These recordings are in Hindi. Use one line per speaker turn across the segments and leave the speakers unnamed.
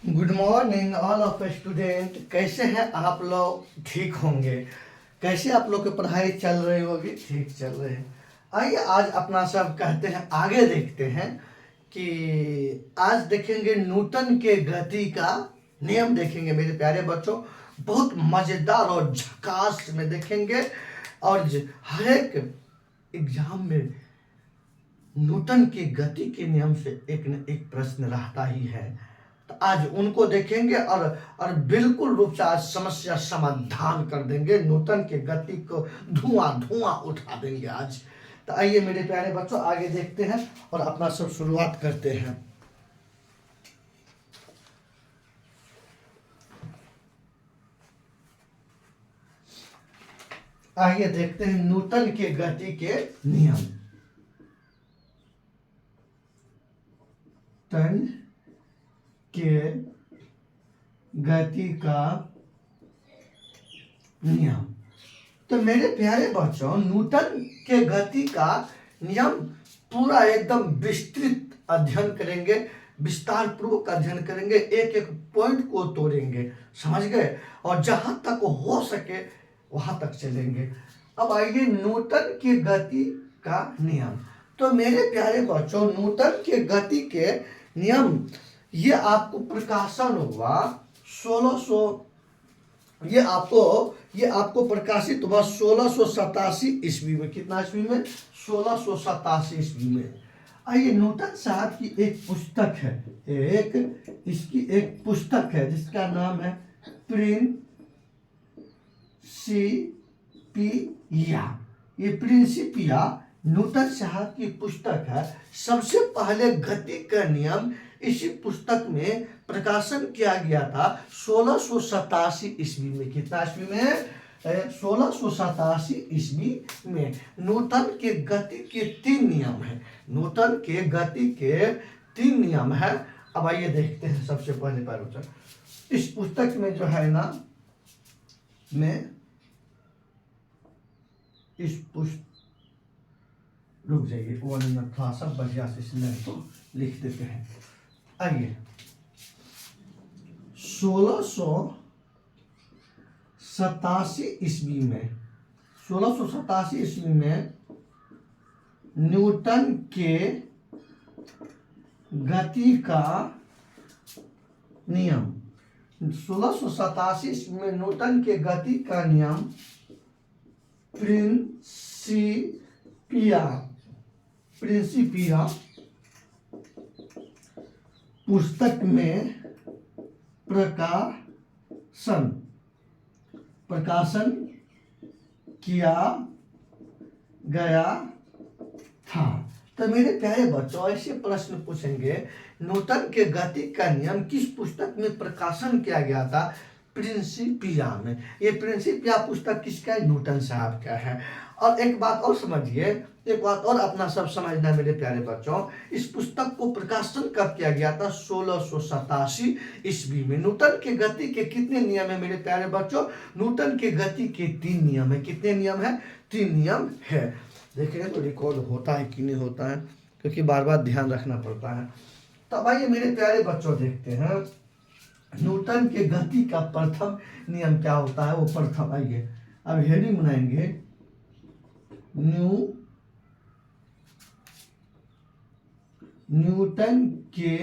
Good morning all of student. कैसे हैं आप लोग? ठीक होंगे। कैसे आप लोग की पढ़ाई चल रही होगी? ठीक चल रही है। आइए आज अपना सब कहते हैं आगे देखते हैं कि आज देखेंगे न्यूटन के गति का नियम देखेंगे मेरे प्यारे बच्चों। बहुत मज़ेदार और झकास में देखेंगे। और हर एक एग्जाम में न्यूटन की गति के नियम से एक न एक प्रश्न रहता ही है। तो आज उनको देखेंगे और बिल्कुल रूप से आज समस्या समाधान कर देंगे। न्यूटन के गति को धुआं धुआं उठा देंगे आज। तो आइए मेरे प्यारे बच्चों आगे देखते हैं और अपना सब शुरुआत करते हैं। आइए देखते हैं न्यूटन के गति के नियम। न्यूटन के गति का नियम। तो मेरे प्यारे बच्चों न्यूटन के गति का नियम पूरा एकदम विस्तृत अध्ययन करेंगे, विस्तार पूर्वक अध्ययन करेंगे, एक एक पॉइंट को तोड़ेंगे, समझ गए? और जहां तक हो सके वहां तक चलेंगे। अब आइए न्यूटन की गति का नियम। तो मेरे प्यारे बच्चों न्यूटन के गति के नियम ये आपको प्रकाशन हुआ 1600, ये आपको प्रकाशित हुआ 1687 ईस्वी में। कितना ईस्वी में? 1687 ईस्वी में। आइए न्यूटन साहब की एक पुस्तक है, इसकी एक पुस्तक है जिसका नाम है प्रिंसिपिया। ये प्रिंसिपिया न्यूटन साहब की पुस्तक है। सबसे पहले गति का नियम इसी पुस्तक में प्रकाशन किया गया था 1687 ईस्वी में। कितना ईस्वी में? 1687 ईस्वी में। न्यूटन के गति के 3 नियम है। न्यूटन के गति के 3 नियम है। अब आइए देखते हैं सबसे पहले पर इस पुस्तक में जो है ना, मैं इस पुस्तक रुक जाइए, वो थोड़ा सा बढ़िया से इसमें तो लिख देते हैं। आइए 1687 ईस्वी में, 1687 ईस्वी में न्यूटन के गति का नियम, 1687 ईस्वी में न्यूटन के गति का नियम प्रिंसिपिया पुस्तक में प्रकाशन किया गया था। तो मेरे प्यारे बच्चों ऐसे प्रश्न पूछेंगे, न्यूटन के गति का नियम किस पुस्तक में प्रकाशन किया गया था? प्रिंसिपिया में। ये प्रिंसिपिया पुस्तक किसका है? न्यूटन साहब का है। और एक बात और समझिए, एक बात और अपना सब समझना मेरे प्यारे बच्चों, इस पुस्तक को प्रकाशन कब किया गया था? 1687 ईस्वी में। न्यूटन के गति के कितने नियम है मेरे प्यारे बच्चों? न्यूटन के गति के 3 नियम है। कितने नियम है? 3 नियम है। देखिए तो रिकॉर्ड होता है कि नहीं होता है, क्योंकि बार बार ध्यान रखना पड़ता है। तो अब आइए मेरे प्यारे बच्चों देखते हैं न्यूटन के गति का प्रथम नियम क्या होता है। वो प्रथम, आइए अब हेडिंग बनाएंगे, न्यूटन के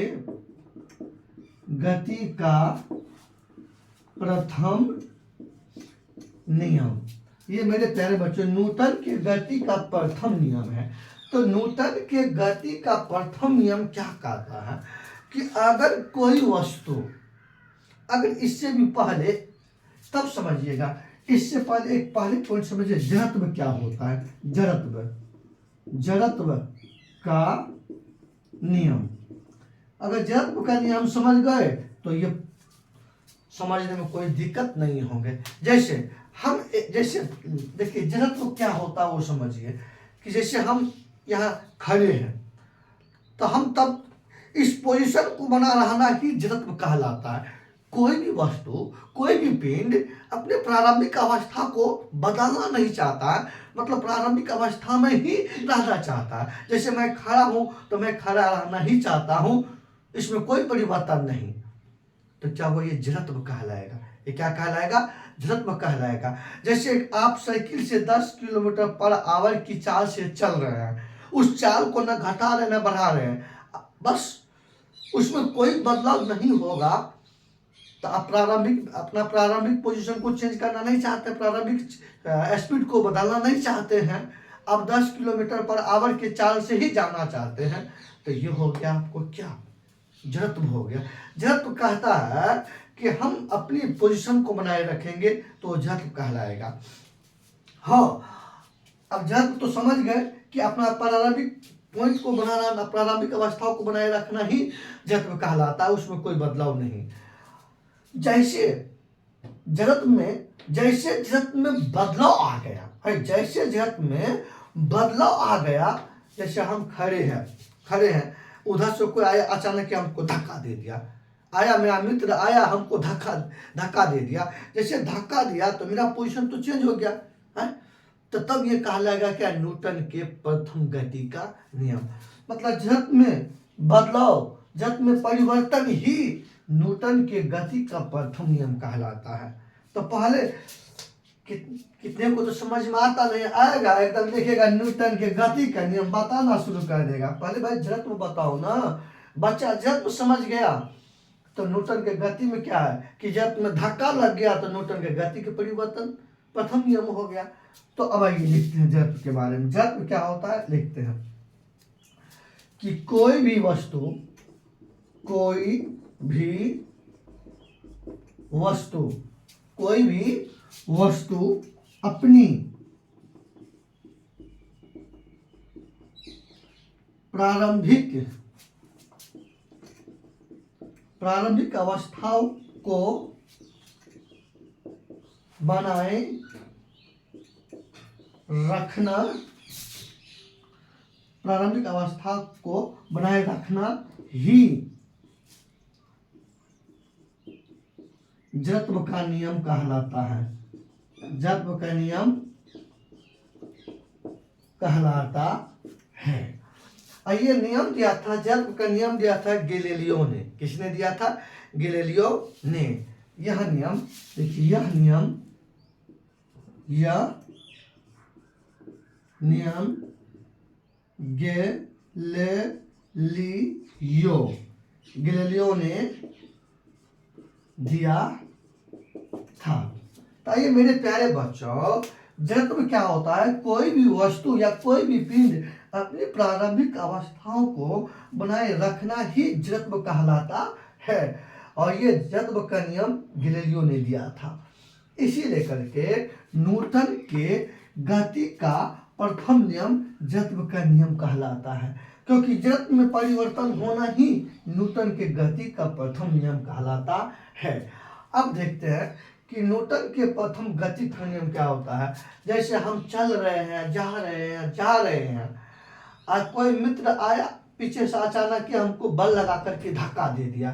गति का प्रथम नियम। ये मेरे प्यारे बच्चों न्यूटन के गति का प्रथम नियम है। तो न्यूटन के गति का प्रथम नियम क्या कहता है कि अगर कोई वस्तु, अगर इससे भी पहले, तब समझिएगा, इससे पहले एक पहले पॉइंट समझिए, जड़त्व क्या होता है? जड़त्व का नियम। अगर जड़त्व का नियम समझ गए तो ये समझने में कोई दिक्कत नहीं होंगे। जैसे देखिए जड़त्व क्या होता है वो समझिए, कि जैसे हम यहाँ खड़े हैं तो हम तब इस पोजीशन को बना रहना ही जड़त्व कहलाता है। कोई भी वस्तु, कोई भी पिंड अपने प्रारंभिक अवस्था को बदलना नहीं चाहता है, मतलब प्रारंभिक अवस्था में ही रहना चाहता है। जैसे मैं खड़ा हूँ तो मैं खड़ा रहना ही चाहता हूँ, इसमें कोई परिवर्तन नहीं। तो क्या वो ये जड़त्व कहलाएगा। ये क्या कहलाएगा? जड़त्व कहलाएगा। जैसे आप साइकिल से 10 किलोमीटर पर आवर की चाल से चल रहे हैं, उस चाल को न घटा रहे न बढ़ा रहे हैं, बस उसमें कोई बदलाव नहीं होगा। तो आप अपना प्रारंभिक पोजीशन को चेंज करना नहीं चाहते, प्रारंभिक स्पीड को बदलना नहीं चाहते हैं, आप 10 किलोमीटर पर आवर के चाल से ही जाना चाहते हैं, तो ये हो गया आपको क्या? जड़त्व हो गया। जड़त्व कहता है कि हम अपनी पोजीशन को बनाए रखेंगे तो जड़त्व कहलाएगा। हाँ, अब जड़त्व तो समझ गए कि अपना प्रारंभिक पॉइंट को बनाना, प्रारंभिक अवस्थाओं को बनाए रखना ही जड़त्व कहलाता है, उसमें कोई बदलाव नहीं। जैसे जड़त्व में बदलाव आ गया है, जैसे जड़त्व में बदलाव आ गया, जैसे हम खड़े हैं, उधर से कोई आया अचानक हमको धक्का दे दिया, आया मेरा मित्र आया हमको धक्का दे दिया, जैसे धक्का दिया तो मेरा पोजीशन तो चेंज हो गया है, तो तब ये कहलाएगा क्या? न्यूटन के प्रथम गति का नियम। मतलब जड़त्व में बदलाव, जड़त्व में परिवर्तन ही न्यूटन के गति का प्रथम नियम कहलाता है। तो पहले कितने को तो समझ में आता नहीं, आएगा एकदम देखिएगा न्यूटन के गति का नियम बताना शुरू कर देगा। पहले भाई जड़त्व बताओ ना, बच्चा जड़त्व समझ गया तो न्यूटन के गति में क्या है कि जड़त्व में धक्का लग गया तो न्यूटन के गति के परिवर्तन प्रथम नियम हो गया। तो अब आइए लिखते हैं जड़त्व के बारे में। जड़त्व क्या होता है लिखते हैं कि कोई भी वस्तु अपनी प्रारंभिक अवस्थाओं को बनाए रखना ही जड़त्व का नियम कहलाता है। जड़त्व का नियम कहलाता है। और ये नियम दिया था, जड़त्व का नियम दिया था गैलीलियो ने। किसने दिया था? गैलीलियो ने। यह नियम देखिए, यह नियम गैलीलियो ने दिया था। तो ये मेरे प्यारे बच्चों, जड़त्व क्या होता है? कोई भी वस्तु या कोई भी पिंड अपनी प्रारंभिक अवस्थाओं को बनाए रखना ही जड़त्व कहलाता है। और ये जड़त्व का नियम गैलीलियो ने दिया था। इसी लेकर के न्यूटन के गति का प्रथम नियम जड़त्व का नियम कहलाता है, क्योंकि जड़त्व में परिवर्तन होना ही न्यूटन के गति का प्रथम नियम कहलाता है। अब देखते हैं कि न्यूटन के प्रथम गति का नियम क्या होता है। जैसे हम चल रहे हैं, जा रहे हैं और कोई मित्र आया पीछे से अचानक के हमको बल लगा करके धक्का दे दिया।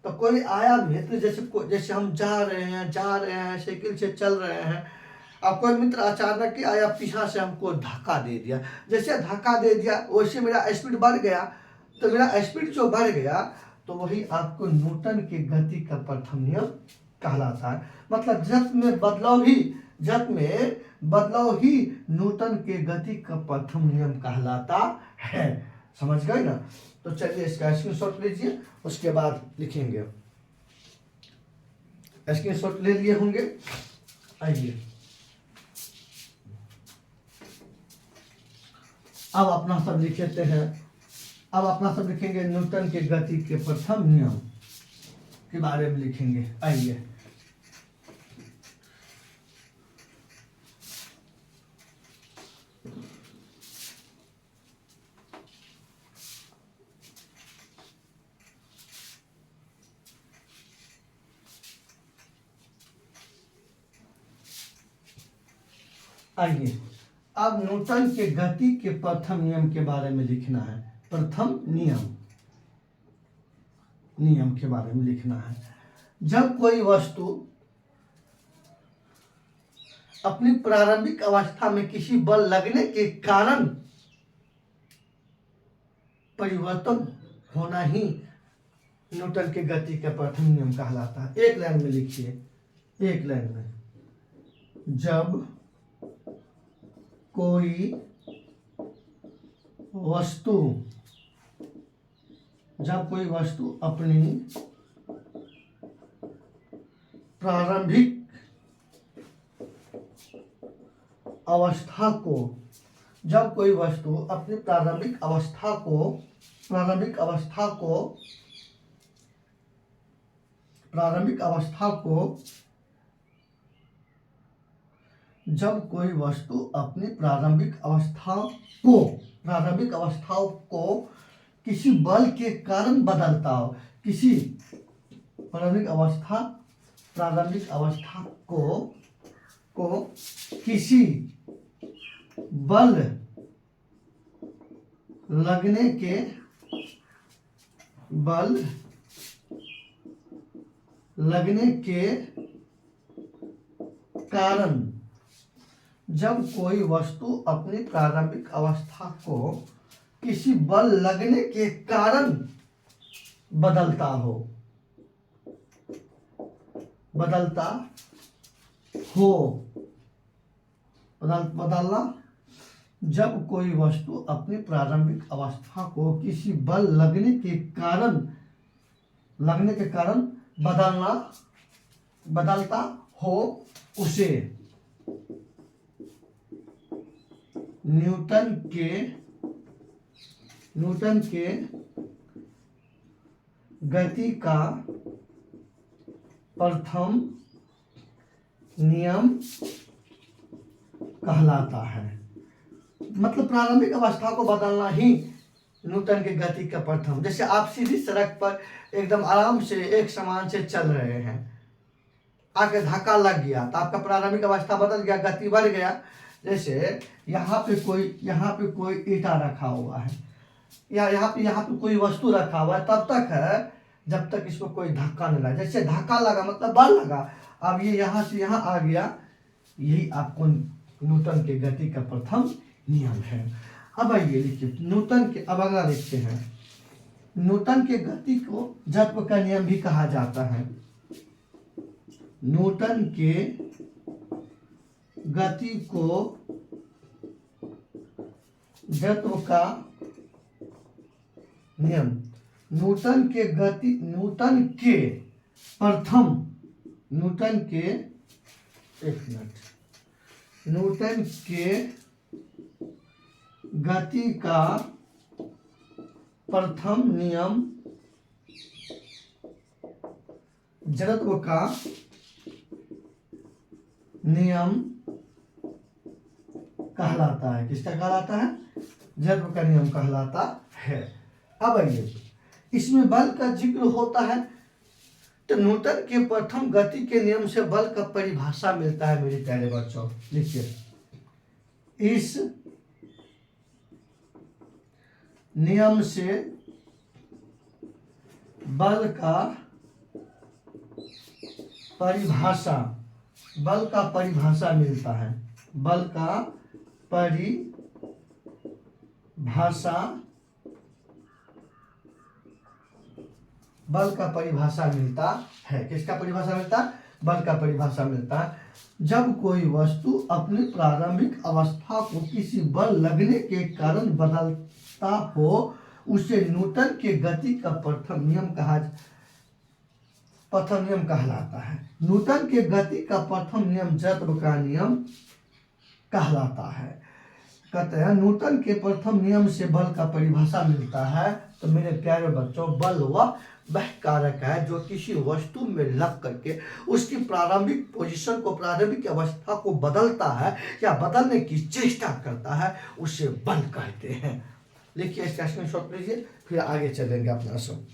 तो कोई आया मित्र, जैसे हम जा रहे हैं, साइकिल से चल रहे हैं, अब कोई मित्र अचानक ही आया पीछा से हमको धक्का दे दिया। जैसे धक्का दे दिया वैसे मेरा स्पीड बढ़ गया, तो मेरा स्पीड जो बढ़ गया तो वही आपको न्यूटन के गति का प्रथम नियम कहलाता है। मतलब जड़त्व में बदलाव ही न्यूटन के गति का प्रथम नियम कहलाता है। समझ गए ना? तो चलिए इसका स्क्रीनशॉट लीजिए, उसके बाद लिखेंगे। स्क्रीनशॉट ले लिए होंगे। आइए अब अपना सब लिखते हैं। अब अपना सब लिखेंगे न्यूटन के गति के प्रथम नियम के बारे में लिखेंगे। आइए अब न्यूटन के गति के प्रथम नियम के बारे में लिखना है। प्रथम नियम के बारे में लिखना है। जब कोई वस्तु अपनी प्रारंभिक अवस्था में किसी बल लगने के कारण परिवर्तन होना ही न्यूटन के गति का प्रथम नियम कहलाता है। एक लाइन में लिखिए, एक लाइन में, जब कोई वस्तु अपनी प्रारंभिक अवस्था को, जब कोई वस्तु अपनी प्रारंभिक अवस्था को जब कोई वस्तु अपनी प्रारंभिक अवस्थाओं को किसी बल के कारण बदलता हो, किसी प्रारंभिक अवस्था को किसी बल लगने के कारण, जब कोई वस्तु अपनी प्रारंभिक अवस्था को किसी बल लगने के कारण बदलता हो, बदलना, जब कोई वस्तु अपनी प्रारंभिक अवस्था को किसी बल लगने के कारण बदलता हो, उसे न्यूटन के गति का प्रथम नियम कहलाता है। मतलब प्रारंभिक अवस्था को बदलना ही न्यूटन के गति का प्रथम। जैसे आप सीधी सड़क पर एकदम आराम से एक समान से चल रहे हैं, आके धक्का लग गया तो आपका प्रारंभिक अवस्था बदल गया, गति बढ़ गया। जैसे यहाँ पे कोई ईंटा रखा हुआ है, या यहाँ पे कोई वस्तु रखा हुआ है, तब तक है जब तक इसको कोई धक्का नहीं लगा। जैसे धक्का लगा मतलब बल लगा, अब ये यहाँ से यहाँ आ गया, यही आपको न्यूटन के गति का प्रथम नियम है। अब आइए लिखिए न्यूटन के, अब अगला लिखते हैं, न्यूटन के गति को जत्व का नियम भी कहा जाता है। न्यूटन के गति को जत्व का नियम, न्यूटन के गति का प्रथम नियम जड़त्व का नियम कहलाता है। किसका कहलाता है? जड़त्व का नियम कहलाता है। अब आइए, इसमें बल का जिक्र होता है तो न्यूटन के प्रथम गति के नियम से बल का परिभाषा मिलता है। मेरे प्यारे बच्चों लिखिए, इस नियम से बल का परिभाषा मिलता है। बल का परिभाषा मिलता है। किसका परिभाषा मिलता है? बल का परिभाषा मिलता है। जब कोई वस्तु अपनी प्रारंभिक अवस्था को किसी बल लगने के कारण बदलता हो, उसे न्यूटन के गति का प्रथम नियम कहलाता है। न्यूटन के गति का प्रथम नियम जड़त्व का नियम कहलाता है। कहते हैं न्यूटन के प्रथम नियम से बल का परिभाषा मिलता है। तो मेरे प्यारे बच्चों, बल वह कारक है जो किसी वस्तु में लग करके उसकी प्रारंभिक पोजीशन को, प्रारंभिक अवस्था को बदलता है या बदलने की चेष्टा करता है, उसे बल कहते हैं। लिखिए, इसका स्क्रीनशॉट लीजिए, फिर आगे चलेंगे अपना सब,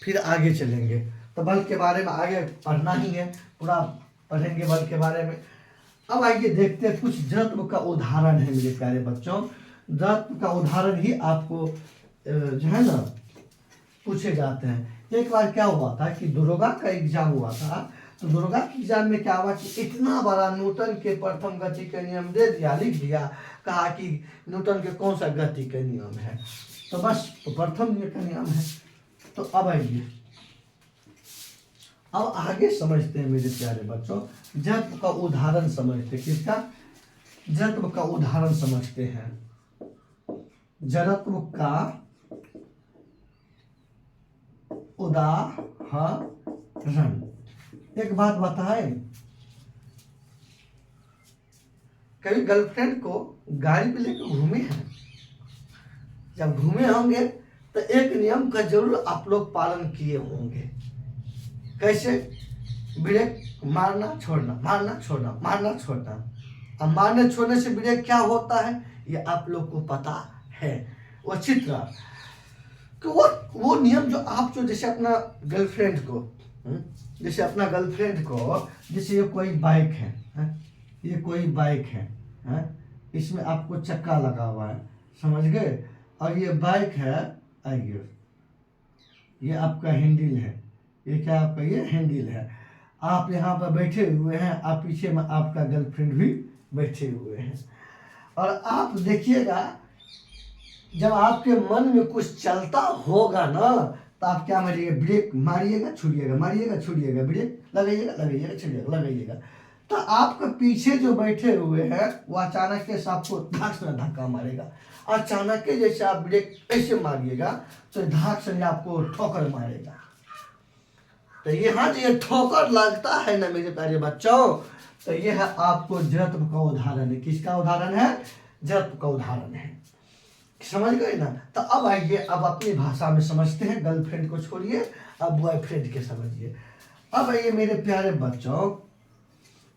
फिर आगे चलेंगे। तो बल के बारे में आगे पढ़ना ही है, पूरा पढ़ेंगे बल के बारे में। अब आइए देखते हैं कुछ जड़त्व का उदाहरण है मेरे प्यारे बच्चों। जड़त्व का उदाहरण ही आपको जो है ना पूछे जाते हैं। एक बार क्या हुआ था कि दरोगा का एग्जाम हुआ था। तो दरोगा के एग्जाम में क्या हुआ कि इतना बड़ा न्यूटन के प्रथम गति का नियम दे दिया, लिख दिया, कहा कि न्यूटन के कौन सा गति का नियम है। तो बस तो प्रथम का नियम है। तो अब आइए, अब आगे समझते हैं मेरे प्यारे बच्चों, जत्व का उदाहरण समझते हैं। किसका? जत्व का उदाहरण समझते हैं। जड़त्व का उदाहरण। एक बात बताए, कभी गर्लफ्रेंड को गाड़ी पे लेकर घूमे हैं? जब घूमे होंगे तो एक नियम का जरूर आप लोग पालन किए होंगे। कैसे? ब्रेक मारना छोड़ना, मारना छोड़ना, मारना छोड़ना। अब मारने छोड़ने से ब्रेक क्या होता है ये आप लोग को पता है। वो चित्र कि वो नियम जो आप जो जैसे अपना गर्लफ्रेंड को जैसे अपना गर्लफ्रेंड को जैसे ये कोई बाइक है, ये कोई बाइक है, इसमें आपको चक्का लगा हुआ है, समझ गए? और ये बाइक है, आइए, ये आपका हैंडल है, ये क्या आपका ये हैंडल है। आप यहाँ पर बैठे हुए हैं, आप पीछे में आपका गर्लफ्रेंड भी बैठे हुए हैं। और आप देखिएगा जब आपके मन में कुछ चलता होगा ना तो आप क्या मारिएगा? ब्रेक मारिएगा, छुड़िएगा, मारिएगा, छुड़िएगा, ब्रेक लगाइएगा, लगाइएगा, छुड़िएगा, लगाइएगा। तो आपके पीछे जो बैठे हुए हैं वो अचानक से आपको धक से धक्का मारेगा। अचानक के जैसे आप ब्रेक ऐसे मारिएगा तो धक से आपको ठोकर मारेगा। तो यहाँ जो ये ठोकर लगता है ना मेरे प्यारे बच्चों, तो ये है आपको जड़त्व का उदाहरण है। किसका उदाहरण है? जड़त्व का उदाहरण है। समझ गए ना? तो अब आइए, अब अपनी भाषा में समझते हैं। गर्लफ्रेंड को छोड़िए, अब बॉयफ्रेंड के समझिए। अब आइए मेरे प्यारे बच्चों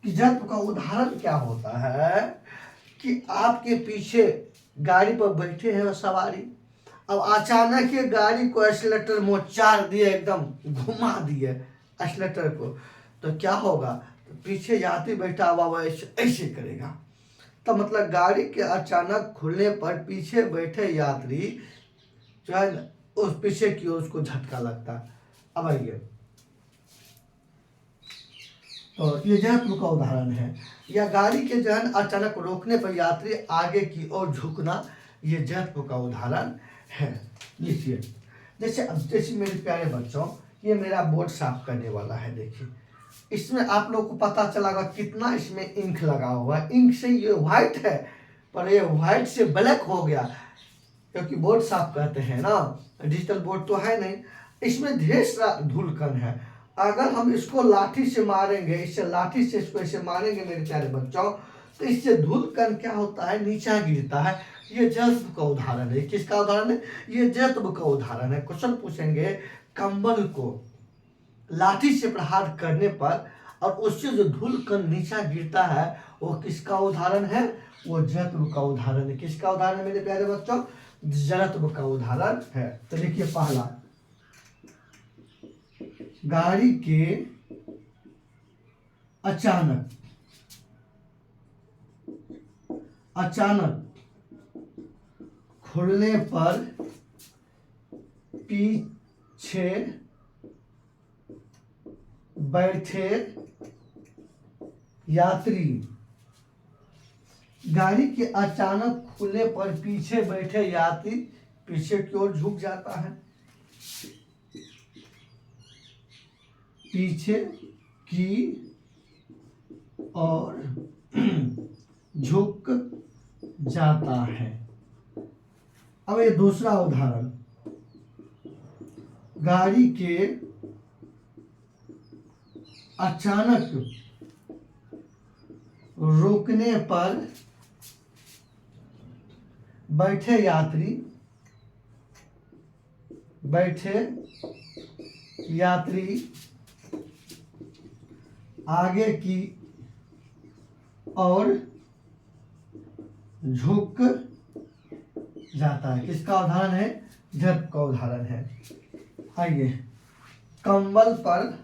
कि जड़त्व का उदाहरण क्या होता है कि आपके पीछे गाड़ी पर बैठे हैं सवारी, अब अचानक ये गाड़ी को एक्सीलेटर मोचार दिए, एकदम घुमा दिए एक्सीलेटर को, तो क्या होगा? तो पीछे यात्री बैठा हुआ वो ऐसे करेगा। तो मतलब गाड़ी के अचानक खुलने पर पीछे बैठे यात्री जो है ना उस पीछे की ओर उसको झटका लगता है। अब आइए, तो ये जड़त्व का उदाहरण है। या गाड़ी के जो है अचानक रोकने पर यात्री आगे की ओर झुकना, ये जड़त्व का उदाहरण है। लिखिए, जैसे मेरे प्यारे बच्चों, ये मेरा बोर्ड साफ करने वाला है। देखिए, इसमें आप लोग को पता चला होगा कितना इसमें इंक लगा हुआ है। इंक से ये व्हाइट है पर ये व्हाइट से ब्लैक हो गया, क्योंकि बोर्ड साफ करते हैं ना, डिजिटल बोर्ड तो है नहीं। इसमें ढेर सारा धूलकण है। अगर हम इसको लाठी से मारेंगे, इससे लाठी से इसको ऐसे मारेंगे मेरे प्यारे बच्चों, तो इससे धूलकण क्या होता है? नीचा गिरता है। ये जड़त्व का उदाहरण है। किसका उदाहरण है? ये जड़त्व का उदाहरण है। क्वेश्चन पूछेंगे, कंबल को लाठी से प्रहार करने पर और उससे जो धूलकण नीचा गिरता है वो किसका उदाहरण है? वो जड़त्व का उदाहरण है। किसका उदाहरण है मेरे प्यारे बच्चों? जड़त्व का उदाहरण है। तो देखिए, पहला, गाड़ी के अचानक खुलने पर पीछे बैठे यात्री, गाड़ी के अचानक खुलने पर पीछे बैठे यात्री पीछे की ओर झुक जाता है, पीछे की ओर झुक जाता है। अब ये दूसरा उदाहरण, गाड़ी के अचानक रुकने पर बैठे यात्री आगे की ओर झुक जाता है। किसका उदाहरण है? जड़त्व का उदाहरण है। आइए, कंबल पर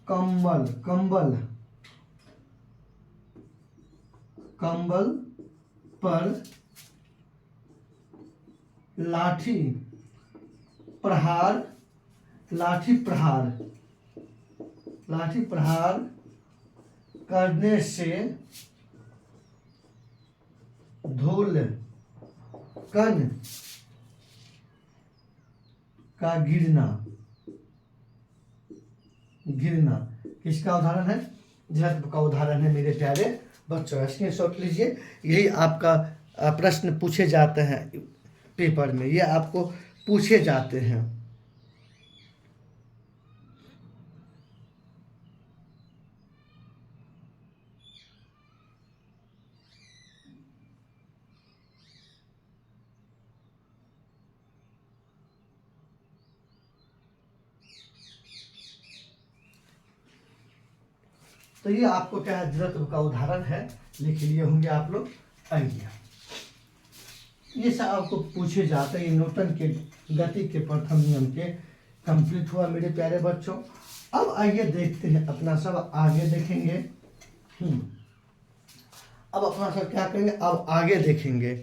कंबल पर लाठी प्रहार करने से धूल कण का गिरना, गिरना किसका उदाहरण है? जड़त्व का उदाहरण है मेरे प्यारे बच्चों। स्क्रीनशॉट लीजिए, यही आपका प्रश्न पूछे जाते हैं पेपर में, ये आपको पूछे जाते हैं। तो ये आपको क्या है, जड़त्व का उदाहरण है, लिख लिए होंगे आप लोग। आइए, ये सब आपको पूछे जाते हैं। न्यूटन के गति के प्रथम नियम के कंप्लीट हुआ मेरे प्यारे बच्चों। अब आइए देखते हैं, अपना सब आगे देखेंगे। अब अपना सब क्या करेंगे, अब आगे देखेंगे।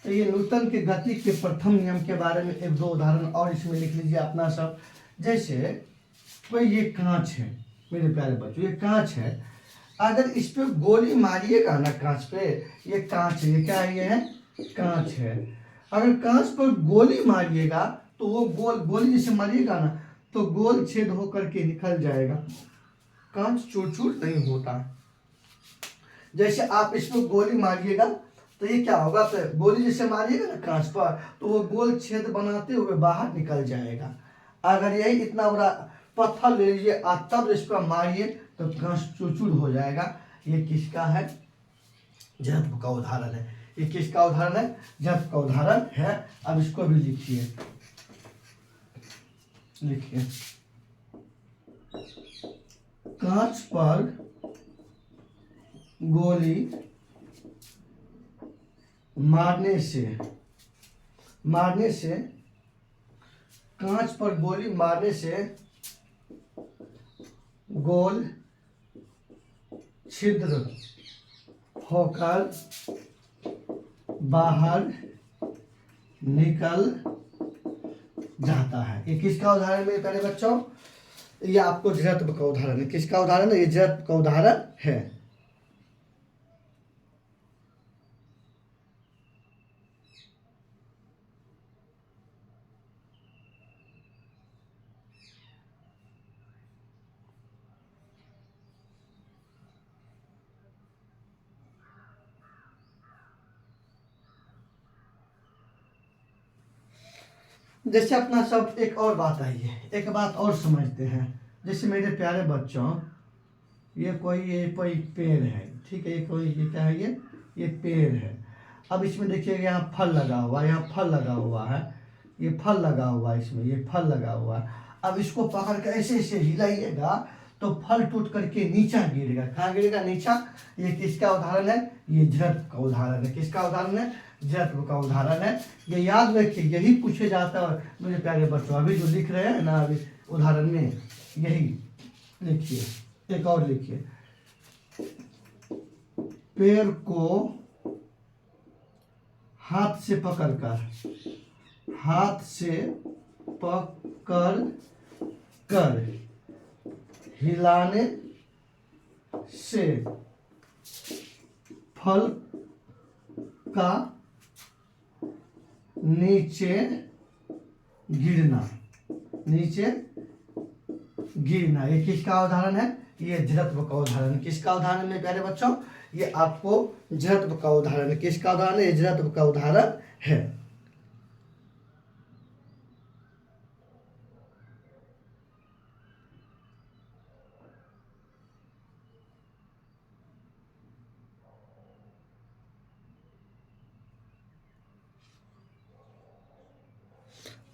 तो ये न्यूटन के गति के प्रथम नियम के बारे में एक दो उदाहरण और इसमें लिख लीजिए अपना सब। जैसे कोई ये कांच है मेरे प्यारे बच्चों, ये कांच है, अगर इस पे गोली मारिएगा ना कांच पे, ये कांच है, ये क्या है, ये है कांच है। अगर कांच पर गोली मारिएगा तो वो गोली जैसे मारिएगा ना तो गोल छेद होकर के निकल जाएगा, कांच चूर चूर नहीं होता। जैसे आप इस पर गोली मारिएगा तो ये क्या होगा, तो गोली जैसे मारिएगा ना कांच पर तो वो गोल छेद बनाते हुए बाहर निकल जाएगा। अगर यही इतना बड़ा पत्थर ले लीजिए और तब इस पर मारिए तो कांच चूर हो जाएगा। ये किसका है, जड़त्व का उदाहरण है। ये किसका उदाहरण है, जड़त्व का उदाहरण है। अब इसको भी लिखिए, लिखिए, कांच पर गोली मारने से कांच पर गोली मारने से गोल छिद्र होकर बाहर निकल जाता है। ये किसका उदाहरण मेरे प्यारे बच्चों, ये आपको जड़त्व का उदाहरण है। किसका उदाहरण है, ये जड़त्व का उदाहरण है। जैसे अपना सब एक और बात आई है, एक बात और समझते हैं। जैसे मेरे प्यारे बच्चों, ये कोई पेड़ है, ठीक है, ये क्या है, ये पेड़ है। अब इसमें देखिए यहाँ फल लगा हुआ है, यहाँ फल लगा हुआ है, ये फल लगा हुआ है, इसमें ये फल लगा हुआ है। अब इसको पकड़ कर ऐसे ऐसे हिलाइएगा तो फल टूट करके नीचा गिरेगा। कहाँ गिरेगा, नीचा। ये किसका उदाहरण है, ये जड़त्व का उदाहरण है। किसका उदाहरण है, जड़त्व का उदाहरण है। ये याद रखिए, यही पूछे जाता है मेरे प्यारे बच्चों। अभी जो लिख रहे हैं ना, अभी उदाहरण में यही लिखिए। एक और लिखिए, पेड़ को हाथ से पकड़ कर हिलाने से फल का नीचे गिरना, ये किसका उदाहरण है, ये जड़त्व का उदाहरण है। किसका उदाहरण है प्यारे बच्चों, ये आपको जड़त्व का उदाहरण है। किसका उदाहरण है, ये जड़त्व का उदाहरण है।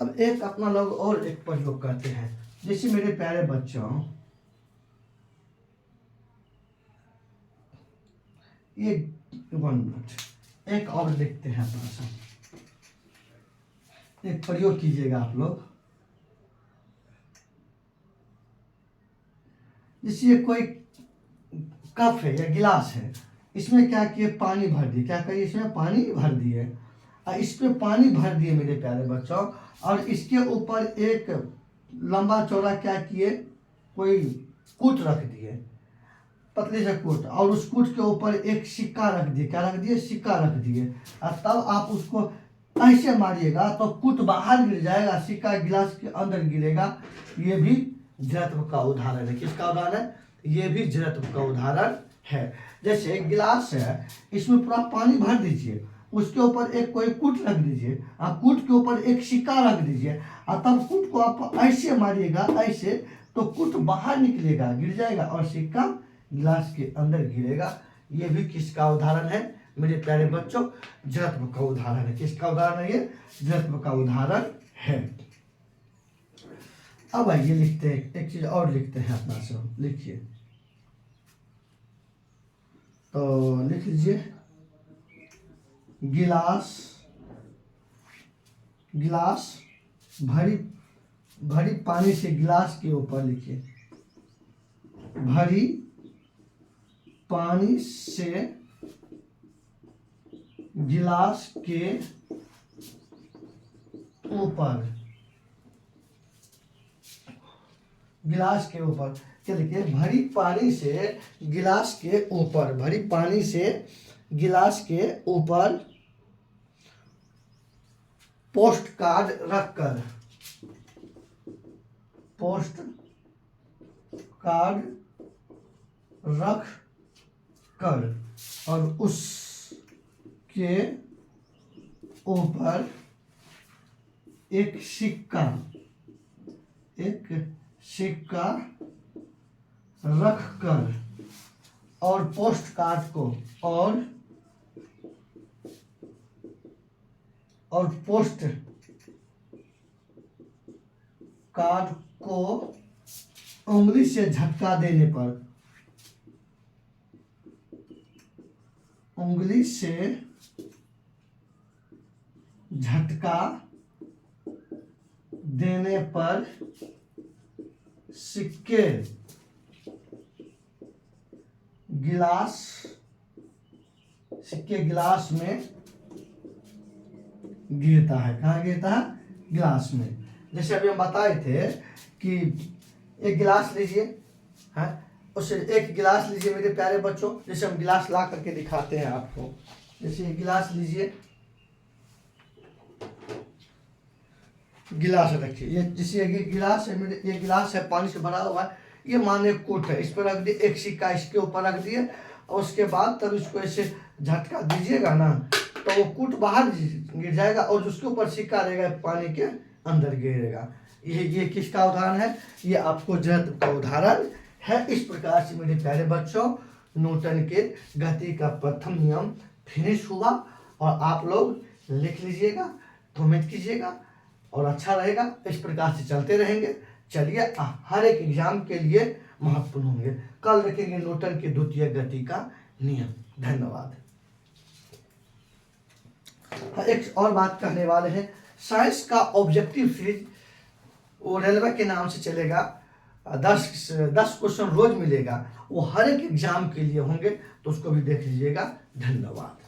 अब एक अपना लोग और एक प्रयोग करते हैं। जैसे मेरे प्यारे बच्चों, ये 1 मिनट एक और लिखते हैं अपना सा, एक प्रयोग कीजिएगा आप लोग। जैसे ये कोई कप है या गिलास है, इसमें क्या किए, पानी भर दिए। क्या करिए, इसमें पानी भर दिए और इस पे पानी भर दिए मेरे प्यारे बच्चों। और इसके ऊपर एक लंबा चौड़ा क्या किए, कोई कूट रख दिए, पतली से कूट, और उस कूट के ऊपर एक सिक्का रख दिए। क्या रख दिए? सिक्का रख दिए। और तब आप उसको ऐसे मारिएगा तो कूट बाहर गिर जाएगा, सिक्का गिलास के अंदर गिरेगा। ये भी जड़त्व का उदाहरण है। किसका उदाहरण है? ये भी जड़त्व का उदाहरण है। जैसे गिलास है, इसमें पूरा पानी भर दीजिए, उसके ऊपर एक कोई कूट रख दीजिए, और कूट के ऊपर एक सिक्का रख दीजिए, और तब कूट को आप ऐसे मारिएगा, ऐसे, तो कूट बाहर निकलेगा, गिर जाएगा, और सिक्का गिलास के अंदर गिरेगा। ये भी किसका उदाहरण है मेरे प्यारे बच्चों? जड़त्व का उदाहरण है। किसका उदाहरण है? ये जड़त्व का उदाहरण है। अब आइए लिखते हैं, एक चीज और लिखते हैं अपना से। लिखिए, तो लिख लीजिए, गिलास, गिलास भरी भरी पानी से गिलास के ऊपर लिखिए, भरी पानी से गिलास के ऊपर, गिलास के ऊपर क्या लिखिए? भरी पानी से गिलास के ऊपर, भरी पानी से गिलास के ऊपर पोस्ट कार्ड रखकर, पोस्ट कार्ड रख कर, और उसके ऊपर एक सिक्का, एक सिक्का रख कर, और पोस्ट कार्ड को, और पोस्ट कार्ड को उंगली से झटका देने पर, उंगली से झटका देने पर सिक्के गिलास, सिक्के गिलास में गिरता है। कहाँ गिरता है? गिलास में। जैसे अभी हम बताए थे कि एक गिलास लीजिए, है, उससे एक गिलास लीजिए मेरे प्यारे बच्चों। जैसे हम गिलास ला करके दिखाते हैं आपको। जैसे ये गिलास लीजिए, गिलास रखिए, ये जैसे ये गिलास है मेरे, ये गिलास है पानी से भरा हुआ है, ये माने कूट है, इस पर रख दिए, एक सिक्का इसके ऊपर रख दिए, और उसके बाद तब इसको ऐसे झटका दीजिएगा ना, तो वो कूट बाहर गिर जाएगा, और उसके ऊपर सिक्का रहेगा पानी के अंदर गिरेगा। ये किसका उदाहरण है? ये आपको जड़त्व का उदाहरण है। इस प्रकार से मेरे प्यारे बच्चों न्यूटन के गति का प्रथम नियम फिनिश हुआ, और आप लोग लिख लीजिएगा, कमेंट कीजिएगा, और अच्छा रहेगा। इस प्रकार से चलते रहेंगे। चलिए, हर एक एग्जाम के लिए महत्वपूर्ण होंगे। कल देखेंगे न्यूटन की द्वितीय गति का नियम। धन्यवाद। एक और बात कहने वाले हैं, साइंस का ऑब्जेक्टिव सीरीज वो रेलवे के नाम से चलेगा। 10 क्वेश्चन रोज मिलेगा, वो हर एक एग्जाम के लिए होंगे, तो उसको भी देख लीजिएगा। धन्यवाद।